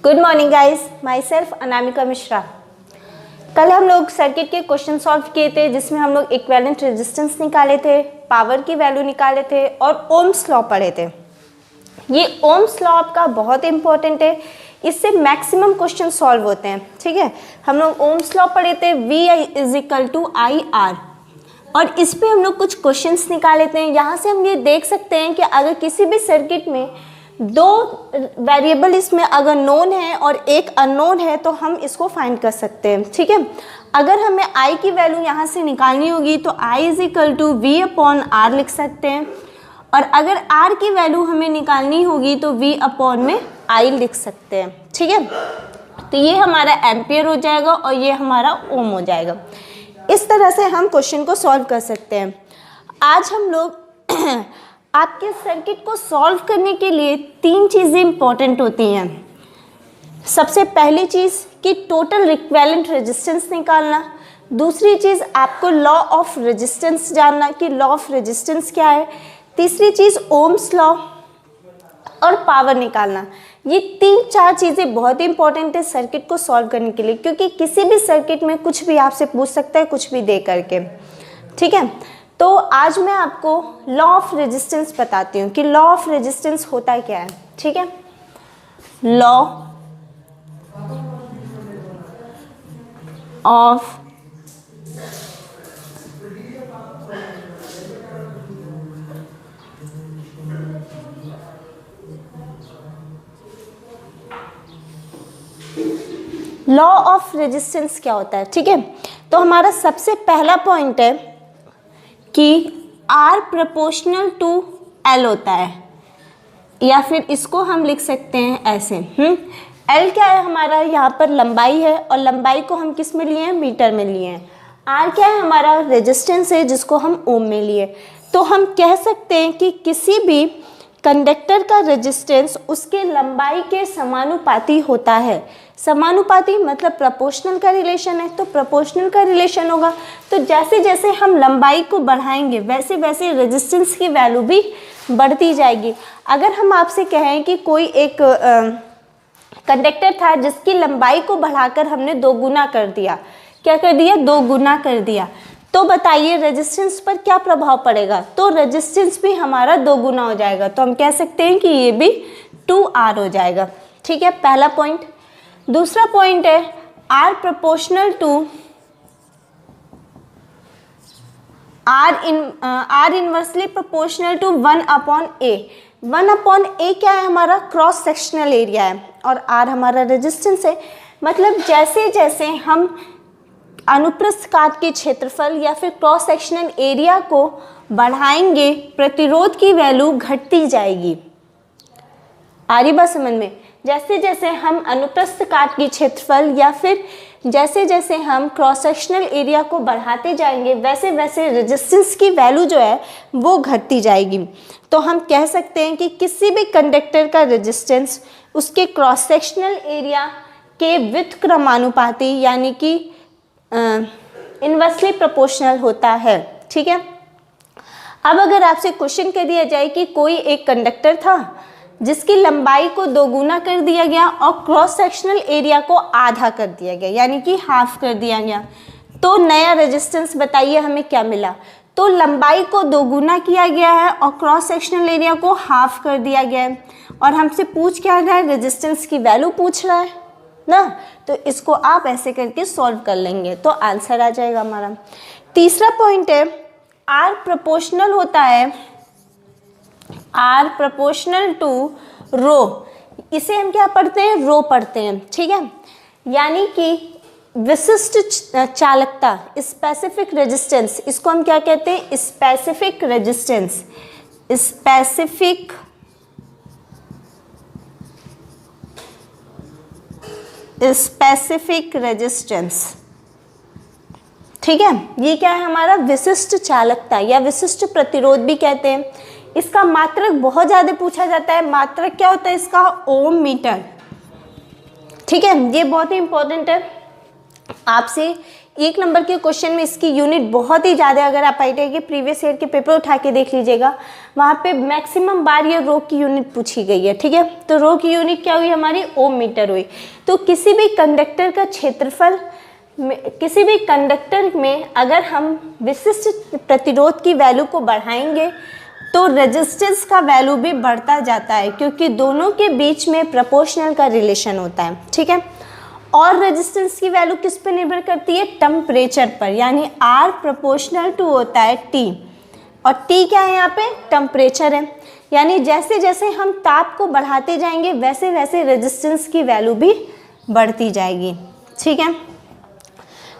Good morning guys, my self Anamika Mishra. कल हम लोग सर्किट के क्वेश्चन सॉल्व किए थे जिसमें हम लोग इक्विवेलेंट रेजिस्टेंस निकाले थे, पावर की वैल्यू निकाले थे और ओम्स लॉ पढ़े थे। ये ओम्स लॉ आपका बहुत इंपॉर्टेंट है, इससे मैक्सिमम क्वेश्चन सॉल्व होते हैं। ठीक है, हम लोग ओम्स लॉ पढ़े थे, V is equal to IR, और इस पे हम लोग कुछ क्वेश्चंस निकाले थे। यहाँ से हम ये देख सकते हैं कि अगर किसी भी सर्किट में दो वेरिएबल इसमें अगर नोन है और एक अननोन है तो हम इसको फाइंड कर सकते हैं। ठीक है, अगर हमें I की वैल्यू यहाँ से निकालनी होगी तो I is equal to V upon R लिख सकते हैं, और अगर R की वैल्यू हमें निकालनी होगी तो V अपॉन में I लिख सकते हैं। ठीक है, तो ये हमारा एम्पियर हो जाएगा और ये हमारा ओम हो जाएगा। इस तरह से हम क्वेश्चन को सॉल्व कर सकते हैं। आज हम लोग आपके सर्किट को सॉल्व करने के लिए तीन चीज़ें इंपॉर्टेंट होती हैं। सबसे पहली चीज़ कि टोटल इक्विवेलेंट रेजिस्टेंस निकालना, दूसरी चीज़ आपको लॉ ऑफ रेजिस्टेंस जानना कि लॉ ऑफ रेजिस्टेंस क्या है, तीसरी चीज़ ओम्स लॉ और पावर निकालना। ये तीन चार चीज़ें बहुत इंपॉर्टेंट है सर्किट को सॉल्व करने के लिए, क्योंकि किसी भी सर्किट में कुछ भी आपसे पूछ सकता है, कुछ भी दे करके। ठीक है, तो आज मैं आपको लॉ ऑफ रेजिस्टेंस बताती हूँ कि लॉ ऑफ रेजिस्टेंस होता क्या है। ठीक है, law of law of resistance क्या होता है। ठीक है, तो हमारा सबसे पहला पॉइंट है कि R प्रोपोर्शनल टू L होता है, या फिर इसको हम लिख सकते हैं ऐसे। L क्या है, हमारा यहाँ पर लंबाई है और लंबाई को हम किस में लिए हैं, मीटर में लिए हैं। R क्या है, हमारा रेजिस्टेंस है जिसको हम ओम में लिए। तो हम कह सकते हैं कि किसी भी कंडक्टर का रेजिस्टेंस उसके लंबाई के समानुपाती होता है। समानुपाती मतलब प्रोपोर्शनल का रिलेशन है, तो प्रोपोर्शनल का रिलेशन होगा। तो जैसे जैसे हम लंबाई को बढ़ाएंगे वैसे वैसे रेजिस्टेंस की वैल्यू भी बढ़ती जाएगी। अगर हम आपसे कहें कि कोई एक कंडक्टर था जिसकी लंबाई को बढ़ाकर हमने 2 गुना कर दिया, क्या कर दिया, 2 गुना कर दिया, तो बताइए रेजिस्टेंस पर क्या प्रभाव पड़ेगा। तो रेजिस्टेंस भी हमारा 2 गुना हो जाएगा, तो हम कह सकते हैं कि ये भी 2R हो जाएगा। ठीक है, पहला पॉइंट। दूसरा पॉइंट है R proportional to R inversely proportional to 1 upon A। 1 upon A क्या है, हमारा क्रॉस सेक्शनल एरिया है, और R हमारा रेजिस्टेंस है। मतलब जैसे जैसे हम अनुप्रस्थ काट के क्षेत्रफल या फिर क्रॉस सेक्शनल एरिया को बढ़ाएंगे प्रतिरोध की वैल्यू घटती जाएगी। आ रही बात समझ में। जैसे जैसे हम अनुप्रस्थ काट की क्षेत्रफल या फिर जैसे जैसे हम क्रॉस सेक्शनल एरिया को बढ़ाते जाएंगे वैसे वैसे रेजिस्टेंस की वैल्यू जो है वो घटती जाएगी। तो हम कह सकते हैं कि किसी भी कंडक्टर का रेजिस्टेंस उसके क्रॉस सेक्शनल एरिया के विद्युत क्रमानुपाती यानी कि इनवर्सली प्रोपोर्शनल होता है। ठीक है, अब अगर आपसे क्वेश्चन कर दिया जाए कि कोई एक कंडक्टर था जिसकी लंबाई को 2 गुना कर दिया गया और क्रॉस सेक्शनल एरिया को आधा कर दिया गया यानी कि हाफ कर दिया गया, तो नया रेजिस्टेंस बताइए हमें क्या मिला। तो लंबाई को 2 गुना किया गया है और क्रॉस सेक्शनल एरिया को हाफ कर दिया गया है, और हमसे पूछ क्या रहा है, रेजिस्टेंस की वैल्यू पूछ रहा है ना। तो इसको आप ऐसे करके सॉल्व कर लेंगे तो आंसर आ जाएगा हमारा। तीसरा पॉइंट है R प्रोपोर्शनल होता है, R प्रोपोर्शनल टू रो। इसे हम क्या पढ़ते हैं, रो पढ़ते हैं। ठीक है, यानी कि विशिष्ट चालकता, स्पेसिफिक रेजिस्टेंस, इसको हम क्या कहते हैं, specific resistance. Specific specific resistance. ठीक है, ये क्या है, हमारा विशिष्ट चालकता या विशिष्ट प्रतिरोध भी कहते हैं। इसका मात्रक बहुत ज़्यादा पूछा जाता है। मात्रक क्या होता है इसका, ओम मीटर। ठीक है, ये बहुत ही इंपॉर्टेंट है। आपसे 1 नंबर के क्वेश्चन में इसकी यूनिट बहुत ही ज़्यादा, अगर आप IIT के प्रीवियस ईयर के पेपर उठा के देख लीजिएगा, वहाँ पे मैक्सिमम बार ये रो की यूनिट पूछी गई है। ठीक है, तो रो की यूनिट क्या हुई हमारी, ओम मीटर हुई। तो किसी भी कंडक्टर का क्षेत्रफल, किसी भी कंडक्टर में अगर हम विशिष्ट प्रतिरोध की वैल्यू को बढ़ाएंगे तो रेजिस्टेंस का वैल्यू भी बढ़ता जाता है, क्योंकि दोनों के बीच में प्रोपोर्शनल का रिलेशन होता है। ठीक है, और रेजिस्टेंस की वैल्यू किस पर निर्भर करती है, टेम्परेचर पर, यानी R प्रोपोर्शनल टू होता है T, और T क्या है यहाँ पे, टेम्परेचर है। यानी जैसे जैसे हम ताप को बढ़ाते जाएंगे वैसे वैसे रेजिस्टेंस की वैल्यू भी बढ़ती जाएगी। ठीक है,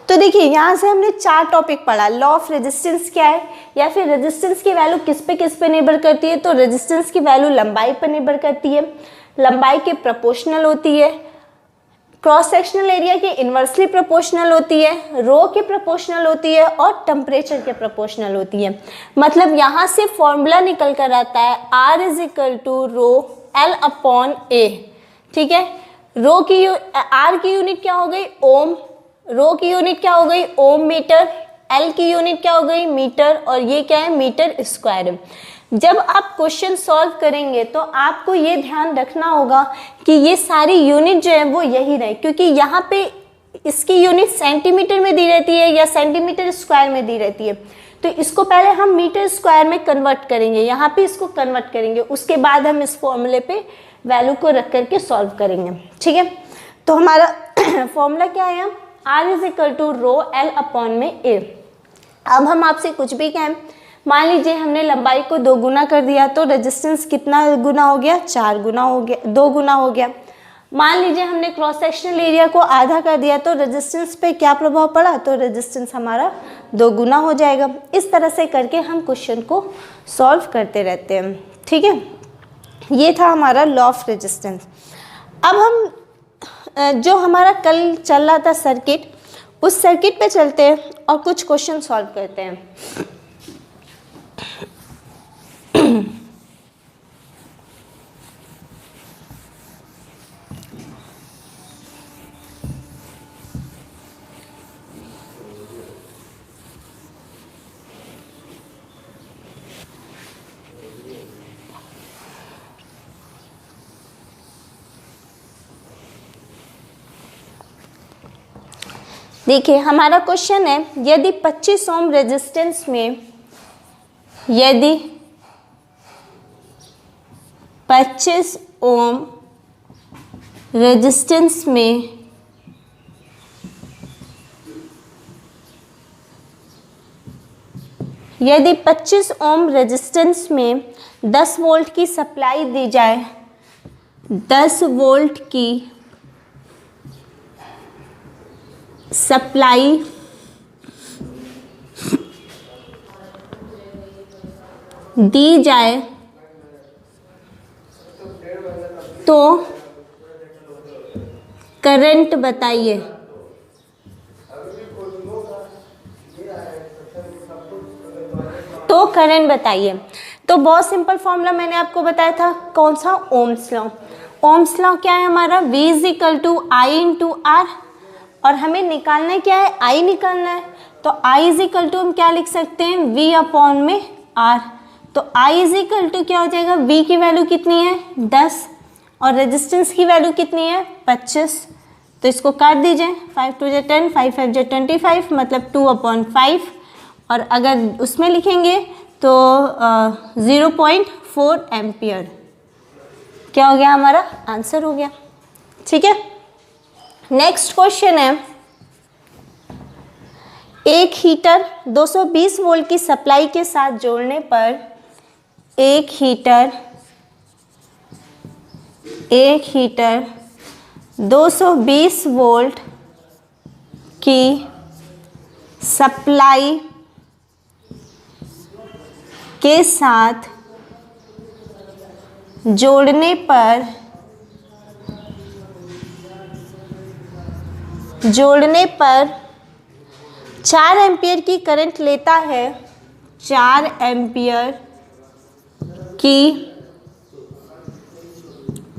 तो देखिए यहाँ से हमने 4 टॉपिक पढ़ा। लॉ ऑफ रेजिस्टेंस क्या है, या फिर रेजिस्टेंस की वैल्यू किस पे निर्भर करती है, तो रेजिस्टेंस की वैल्यू लंबाई पर निर्भर करती है, लंबाई के प्रोपोर्शनल होती है, क्रॉस सेक्शनल एरिया के इन्वर्सली प्रोपोर्शनल होती है, रो के प्रोपोर्शनल होती है, और टेम्परेचर के प्रोपोर्शनल होती है। मतलब यहाँ से फॉर्मूला निकल कर आता है R is equal to rho L upon A। ठीक है, रो की R की यूनिट क्या हो गई, ओम, रो की यूनिट क्या हो गई, ओम मीटर, L की यूनिट क्या हो गई, मीटर, और ये क्या है, मीटर स्क्वायर है। जब आप क्वेश्चन सॉल्व करेंगे तो आपको ये ध्यान रखना होगा कि ये सारी यूनिट जो है वो यही रहे, क्योंकि यहाँ पे इसकी यूनिट सेंटीमीटर में दी रहती है या सेंटीमीटर स्क्वायर में दी रहती है। तो इसको पहले हम मीटर स्क्वायर में कन्वर्ट करेंगे, यहाँ पे इसको कन्वर्ट करेंगे, उसके बाद हम इस फॉर्मूले पे वैल्यू को रख करके सॉल्व करेंगे। ठीक है, तो हमारा फॉर्मूला क्या है, R is equal to rho L upon में A। अब हम आपसे कुछ भी कहें, मान लीजिए हमने लंबाई को 2 गुना कर दिया तो रेजिस्टेंस कितना गुना हो गया, 4 गुना हो गया, 2 गुना हो गया। मान लीजिए हमने क्रॉस सेक्शनल एरिया को आधा कर दिया तो रेजिस्टेंस पे क्या प्रभाव पड़ा, तो रेजिस्टेंस हमारा 2 गुना हो जाएगा। इस तरह से करके हम क्वेश्चन को सॉल्व करते रहते हैं। ठीक है, ये था हमारा लॉ ऑफ रेजिस्टेंस। अब हम जो हमारा कल चल रहा था सर्किट, उस सर्किट पे चलते हैं और कुछ क्वेश्चन सॉल्व करते हैं। देखिए हमारा क्वेश्चन है, यदि 25 ओम रेजिस्टेंस में, यदि 25 ओम रेजिस्टेंस में यदि 25 ओम रेजिस्टेंस में 10 वोल्ट की सप्लाई दी जाए, 10 वोल्ट की सप्लाई दी जाए तो करंट बताइए। तो करंट बताइए। तो बहुत सिंपल फॉर्मूला मैंने आपको बताया था, कौन सा, ओम्स लॉ। ओम्स लॉ क्या है हमारा, V is equal to I into R, और हमें निकालना क्या है, I निकालना है। तो I इज इक्वल टू हम क्या लिख सकते हैं, V अपॉन में R। तो I इज इक्वल टू क्या हो जाएगा, V की वैल्यू कितनी है 10 और रेजिस्टेंस की वैल्यू कितनी है 25। तो इसको काट दीजिए, 5 2 10, 5 5 25, मतलब 2/5। और अगर उसमें लिखेंगे तो 0.4 एम्पियर क्या हो गया, हमारा आंसर हो गया। ठीक है, नेक्स्ट क्वेश्चन है, एक हीटर 220 वोल्ट की सप्लाई के साथ जोड़ने पर एक हीटर 220 वोल्ट की सप्लाई के साथ जोड़ने पर 4 एम्पियर की करंट लेता है, 4 एम्पियर की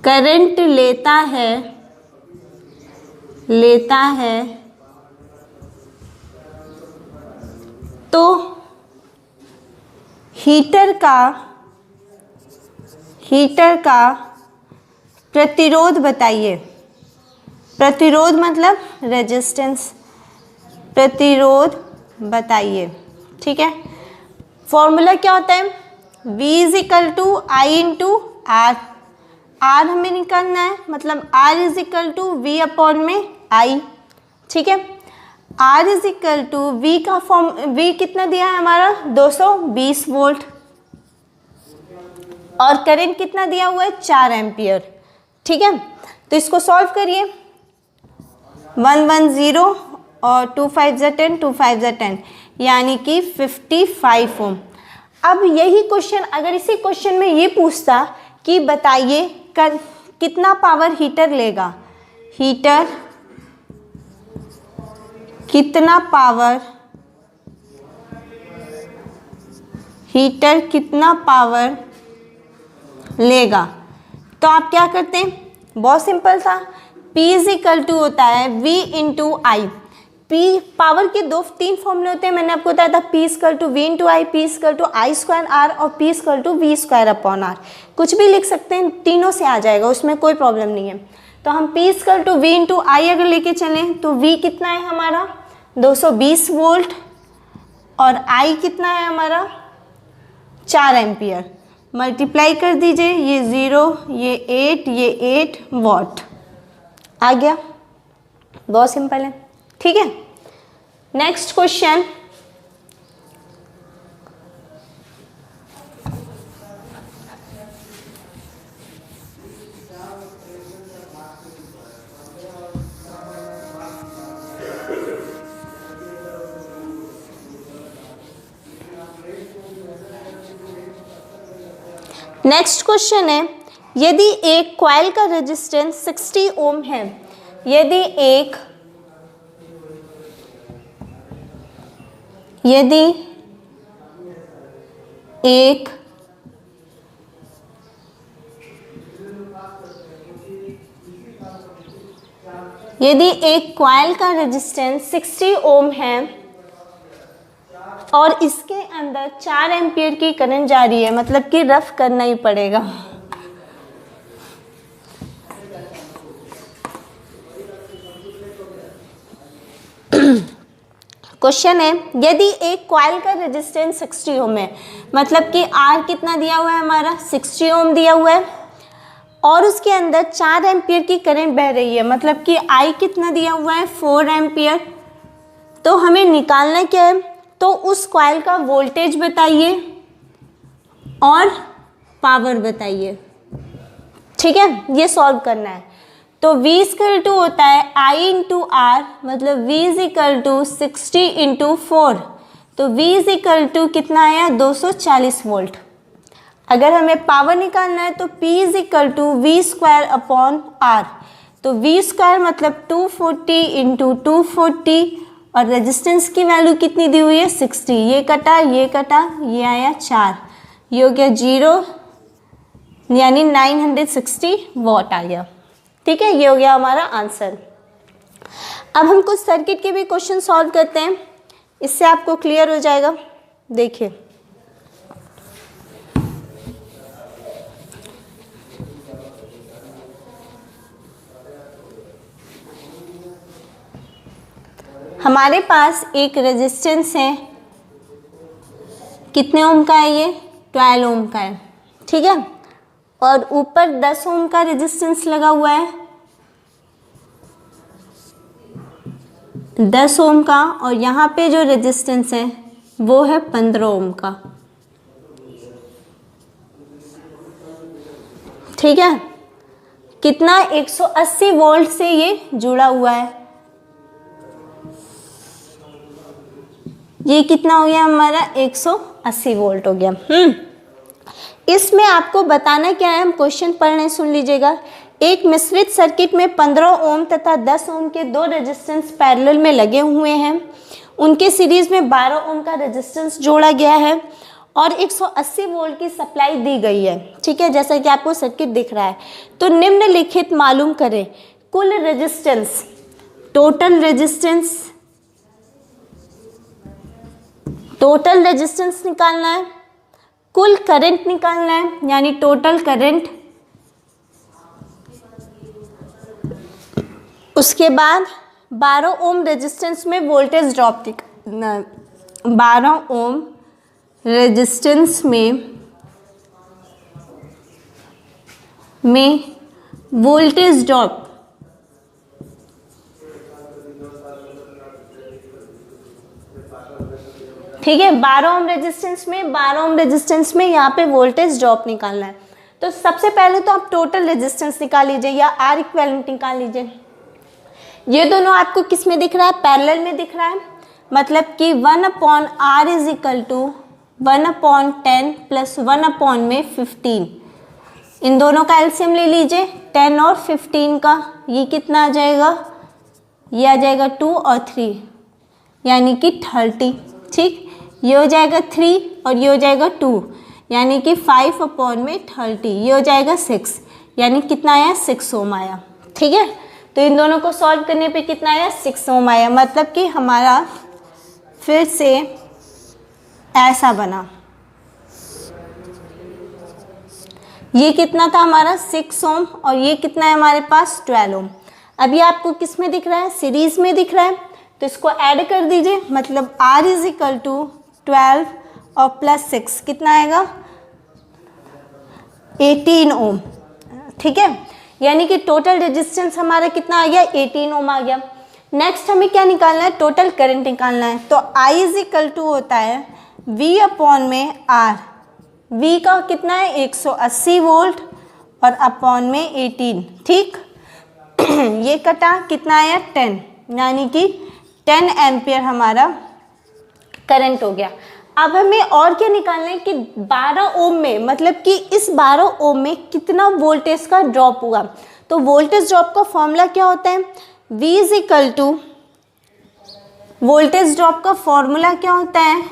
करंट लेता है तो हीटर का प्रतिरोध बताइए। प्रतिरोध मतलब रेजिस्टेंस, प्रतिरोध बताइए। ठीक है, फॉर्मूला क्या होता है? V is equal to I into R. R हमें निकालना है, मतलब R is equal to V upon में आई। ठीक है, R is equal to V का फॉर्म, V कितना दिया है हमारा 220 वोल्ट, और करंट कितना दिया हुआ है 4 एम्पियर। ठीक है, तो इसको सॉल्व करिए। 110 और 2 5 10, 2 5 10, यानी कि 55 ओम। अब यही क्वेश्चन अगर इसी क्वेश्चन में ये पूछता कि बताइए कितना पावर हीटर लेगा, हीटर कितना पावर लेगा, तो आप क्या करते हैं? बहुत सिंपल था, P इज इक्वल टू होता है V into I. P power के 3 फॉर्मूले होते हैं, मैंने आपको बताया था। P equal to V into I, P equal to I square R, और P equal to V square upon R. कुछ भी लिख सकते हैं, तीनों से आ जाएगा, उसमें कोई प्रॉब्लम नहीं है। तो हम P equal to V into I अगर लेके चलें तो V कितना है हमारा 220 वोल्ट, और I कितना है हमारा 4 एम्पियर। मल्टीप्लाई कर दीजिए, ये 0, ये 8, ये 8 वॉट आ गया। बहुत सिंपल है। ठीक है, नेक्स्ट क्वेश्चन। नेक्स्ट क्वेश्चन है, यदि एक कॉइल का रेजिस्टेंस 60 ओम है, यदि एक कॉइल का रेजिस्टेंस 60 ओम है और इसके अंदर 4 एम्पियर की करंट जा रही है, मतलब कि रफ करना ही पड़ेगा। क्वेश्चन है, यदि एक कॉइल का रेजिस्टेंस 60 ओम है, मतलब कि R कितना दिया हुआ है हमारा 60 ओम दिया हुआ है, और उसके अंदर 4 एम्पियर की करंट बह रही है, मतलब कि I कितना दिया हुआ है 4 एम्पियर। तो हमें निकालना क्या है? तो उस कॉइल का वोल्टेज बताइए और पावर बताइए। ठीक है, ये सॉल्व करना है। तो V इक्वल टू होता है I इंटू आर, मतलब V is equal to 60 into 4, तो V इज इक्वल टू कितना आया 240 वोल्ट। अगर हमें पावर निकालना है तो P is equal to V square upon R, तो V स्क्वायर मतलब 240 इंटू 240, और रेजिस्टेंस की वैल्यू कितनी दी हुई है 60। ये कटा, ये आया 4, ये हो गया 0, यानी 960 वॉट आ गया। ठीक है, ये हो गया हमारा आंसर। अब हम कुछ सर्किट के भी क्वेश्चन सॉल्व करते हैं, इससे आपको क्लियर हो जाएगा। देखिए, हमारे पास एक रेजिस्टेंस है, कितने ओम का है ये 12 ओम का है। ठीक है, और ऊपर 10 ओम का रेजिस्टेंस लगा हुआ है, 10 ओम का, और यहाँ पे जो रेजिस्टेंस है वो है 15 ओम का। ठीक है, कितना 180 वोल्ट से ये जुड़ा हुआ है। ये कितना हो गया हमारा 180 वोल्ट हो गया। इसमें आपको बताना क्या है, हम क्वेश्चन पढ़ रहे हैं, सुन लीजिएगा। एक मिश्रित सर्किट में 15 ओम तथा 10 ओम के 2 रेजिस्टेंस पैरेलल में लगे हुए हैं, उनके सीरीज में 12 ओम का रेजिस्टेंस जोड़ा गया है और 180 वोल्ट की सप्लाई दी गई है। ठीक है, जैसा कि आपको सर्किट दिख रहा है। तो निम्नलिखित मालूम करें कुल resistance, total resistance total resistance निकालना है, कुल करंट निकालना है, यानी टोटल करंट, उसके बाद 12 ओम रेजिस्टेंस में वोल्टेज ड्रॉप निकालना है। 12 ओम रेजिस्टेंस में वोल्टेज ड्रॉप, ठीक है, 12 ओम रेजिस्टेंस में यहाँ पे वोल्टेज ड्रॉप निकालना है। तो सबसे पहले तो आप टोटल रेजिस्टेंस निकाल लीजिए या आर इक्विवेलेंट निकाल लीजिए। ये दोनों आपको किस में दिख रहा है? पैरेलल में दिख रहा है, मतलब कि 1/R is equal to 1/10 plus 1/15। इन दोनों का एलसीएम ले लीजिए, 10 और 15 का, ये कितना आ जाएगा? ये आ जाएगा 2 और 3 यानी कि 30, ठीक। ये हो जाएगा 3 और ये हो जाएगा 2 यानी कि 5/30, ये हो जाएगा 6 यानी कितना आया? 6 ओम आया, ठीक है। तो इन दोनों को सॉल्व करने पे कितना आया? 6 ओम आया, मतलब कि हमारा फिर से ऐसा बना। ये कितना था हमारा? 6 ओम और ये कितना है हमारे पास? 12 ओम। अभी आपको किस में दिख रहा है? सीरीज में दिख रहा है, तो इसको ऐड कर दीजिए, मतलब R इज इक्वल टू 12 और प्लस 6 कितना आएगा? 18 ओम, ठीक है। यानी कि टोटल रेजिस्टेंस हमारा कितना आ गया? 18 ओम आ गया। नेक्स्ट हमें क्या निकालना है? टोटल करंट निकालना है। तो I इज इक्वल टू होता है V अपॉन में R। V का कितना है? 180 वोल्ट और अपॉन में 18, ठीक। ये कटा, कितना आया? 10, यानी कि 10 एम्पियर हमारा करंट हो गया। अब हमें और क्या निकालना है कि 12 ओम में, मतलब कि इस 12 ओम में कितना वोल्टेज का ड्रॉप हुआ। तो वोल्टेज ड्रॉप का फॉर्मूला क्या होता है? V is equal to, voltage drop का फॉर्मूला क्या होता है?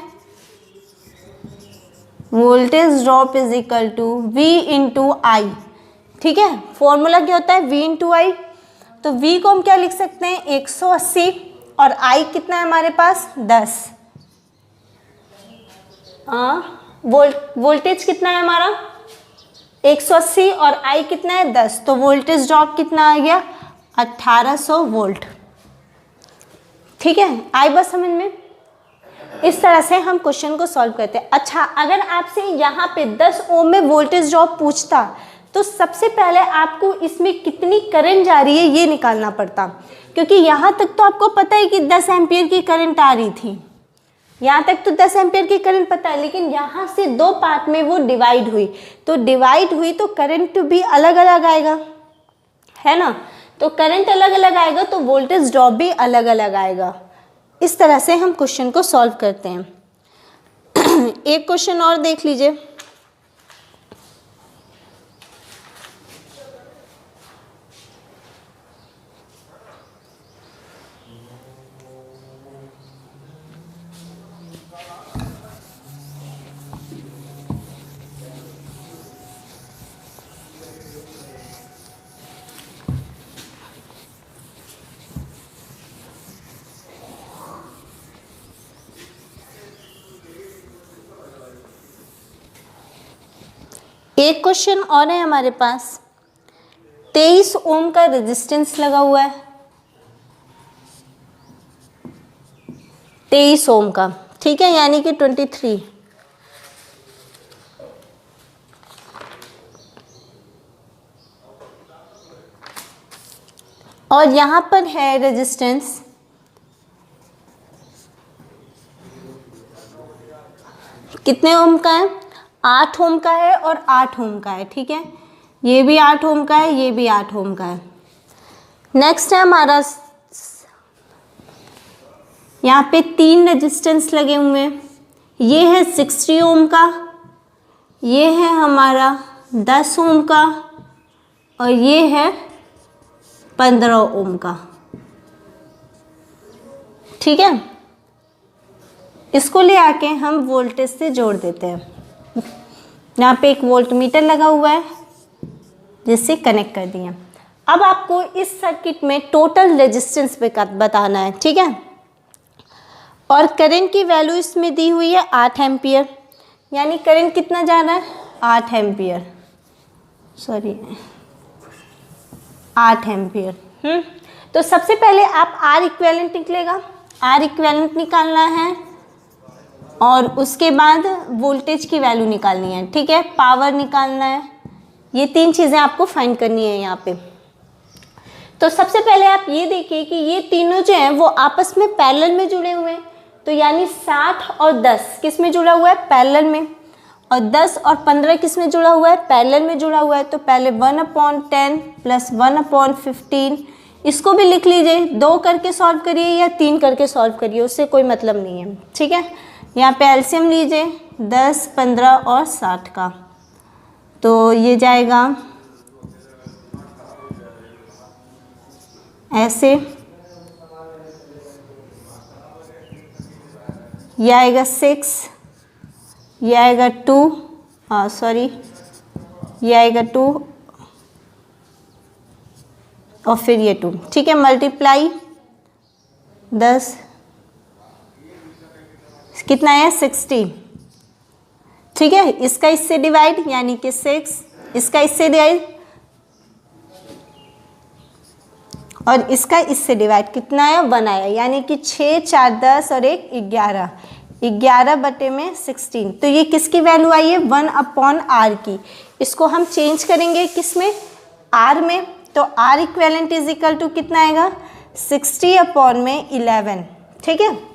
Voltage drop is equal to V into I, ठीक है। फॉर्मूला क्या होता है? V into I. तो V को हम क्या लिख सकते हैं? 180 और I कितना है हमारे पास? 10। वोल्टेज कितना है हमारा? 180 और I कितना है? 10। तो वोल्टेज ड्रॉप कितना आ गया? 1800 वोल्ट, ठीक है। आई बस समझ में? इस तरह से हम क्वेश्चन को सॉल्व करते हैं। अच्छा, अगर आपसे यहाँ पे 10 ओम में वोल्टेज ड्रॉप पूछता तो सबसे पहले आपको इसमें कितनी करंट जा रही है ये निकालना पड़ता, क्योंकि यहाँ तक तो आपको पता है कि 10 एम्पियर की करंट आ रही थी, यहाँ तक तो 10 एम्पियर की करंट पता है, लेकिन यहाँ से 2 पार्ट में वो डिवाइड हुई, तो करंट भी अलग अलग आएगा, है ना। तो करंट अलग अलग आएगा तो वोल्टेज ड्रॉप भी अलग अलग आएगा। इस तरह से हम क्वेश्चन को सॉल्व करते हैं। एक क्वेश्चन और देख लीजिए। एक क्वेश्चन और है हमारे पास। 23 ओम का रेजिस्टेंस लगा हुआ है, 23 ओम का, ठीक है, यानी कि 23। और यहां पर है रेजिस्टेंस कितने ओम का है? 8 ओम का है और 8 ओम का है, ठीक है। ये भी 8 ओम का है, ये भी 8 ओम का है। नेक्स्ट है हमारा, यहाँ पे 3 रेजिस्टेंस लगे हुए हैं। ये है 60 ओम का, ये है हमारा 10 ओम का और ये है 15 ओम का, ठीक है। इसको ले आके हम वोल्टेज से जोड़ देते हैं। यहाँ पे एक वोल्टमीटर लगा हुआ है जिससे कनेक्ट कर दिए। अब आपको इस सर्किट में टोटल रेजिस्टेंस बताना है, ठीक है। और करंट की वैल्यू इसमें दी हुई है 8 एम्पियर, यानी करंट कितना जा रहा है 8 एम्पियर, सॉरी 8 एम्पियर। तो सबसे पहले आप आर इक्वेलेंट निकलेगा, आर इक्वेलेंट निकालना है और उसके बाद वोल्टेज की वैल्यू निकालनी है, ठीक है, पावर निकालना है, ये 3 चीज़ें आपको फाइंड करनी है यहाँ पे। तो सबसे पहले आप ये देखिए कि ये तीनों जो हैं वो आपस में पैरेलल में जुड़े हुए हैं, तो यानी 60 और 10 किस में जुड़ा हुआ है पैरेलल में, और 10 और 15 किस में जुड़ा हुआ है पैरेलल में जुड़ा हुआ है। तो पहले 1/10 प्लस 1/15 इसको भी लिख लीजिए, 2 करके सॉल्व करिए या 3 करके सॉल्व करिए, उससे कोई मतलब नहीं है, ठीक है। यहाँ पे एलसीएम लीजिए 10, 15 और 60 का, तो ये जाएगा ऐसे, ये आएगा 6, ये आएगा 2, सॉरी ये आएगा 2 और फिर ये 2, ठीक है, मल्टीप्लाई 10 कितना है 60, ठीक है, इसका इससे डिवाइड यानी कि 6, इसका इससे डिवाइड और इसका इससे डिवाइड कितना आया 1 आया, यानी कि 6, 4, 10 और 1 11, 11 बटे में 16। तो ये किसकी वैल्यू आई है 1/r की। इसको हम चेंज करेंगे किस में r में, तो r equivalent is equal to कितना आएगा 60/11, ठीक है।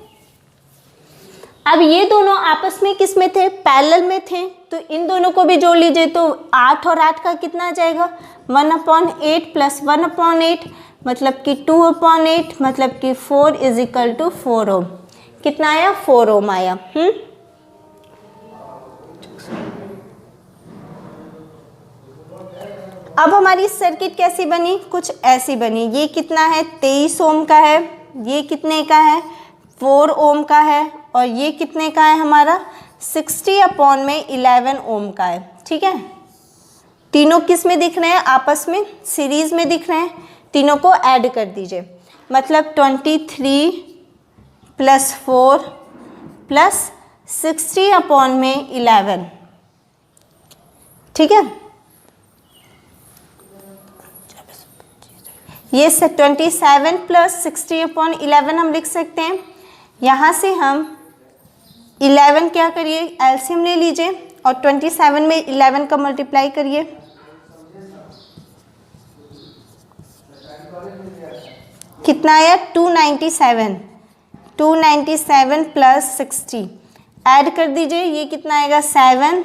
अब ये दोनों आपस में किस में थे पैरेलल में थे, तो इन दोनों को भी जोड़ लीजिए, तो 8 और 8 का कितना आ जाएगा 1/8 प्लस 1/8 मतलब कि 2/8 मतलब कि 4 इज इक्वल टू 4 ओम, कितना आया 4 ओम आया। अब हमारी सर्किट कैसी बनी, कुछ ऐसी बनी, ये कितना है 23 ओम का है, ये कितने का है 4 ओम का है, और ये कितने का है हमारा 60/11 ओम का है, ठीक है। तीनों किस में दिख रहे हैं आपस में सीरीज में दिख रहे हैं, तीनों को ऐड कर दीजिए, मतलब 23 प्लस 4 प्लस 60/11, ठीक है। ये 27 प्लस 60/11 हम लिख सकते हैं। यहाँ से हम 11 क्या करिए एलसीएम ले लीजिए और 27 में 11 का मल्टीप्लाई करिए, कितना आया 297, 297 प्लस 60 ऐड कर दीजिए, ये कितना आएगा 7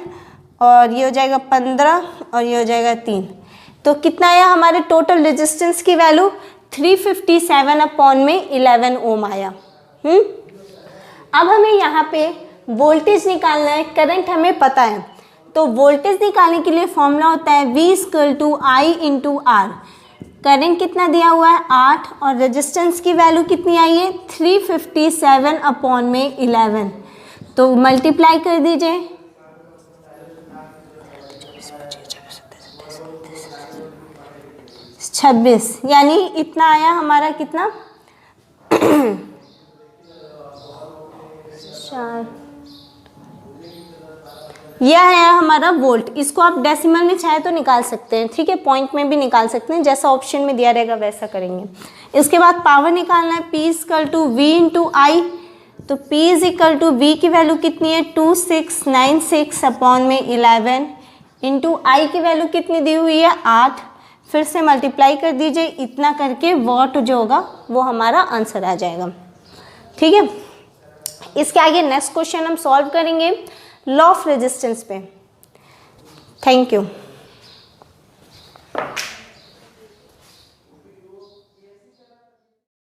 और ये हो जाएगा 15 और ये हो जाएगा 3, तो कितना आया हमारे टोटल रेजिस्टेंस की वैल्यू 357/11 ओम आया। अब हमें यहाँ पे वोल्टेज निकालना है, करंट हमें पता है, तो वोल्टेज निकालने के लिए फॉर्मूला होता है V = I × R। करंट कितना दिया हुआ है 8 और रेजिस्टेंस की वैल्यू कितनी आई है 357/11, तो मल्टीप्लाई कर दीजिए, 26, यानी इतना आया हमारा कितना 4, यह है हमारा वोल्ट। इसको आप डेसिमल में चाहे तो निकाल सकते हैं, ठीक है, पॉइंट में भी निकाल सकते हैं, जैसा ऑप्शन में दिया रहेगा वैसा करेंगे। इसके बाद पावर निकालना है, P = V × I, तो P = V की वैल्यू कितनी है 2696/11 इंटू I की वैल्यू कितनी दी हुई है 8, फिर से मल्टीप्लाई कर दीजिए, इतना करके वॉट जो होगा वो हमारा आंसर आ जाएगा, ठीक है। इसके आगे नेक्स्ट क्वेश्चन हम सॉल्व करेंगे लॉ ऑफ रेजिस्टेंस पे। Thank you.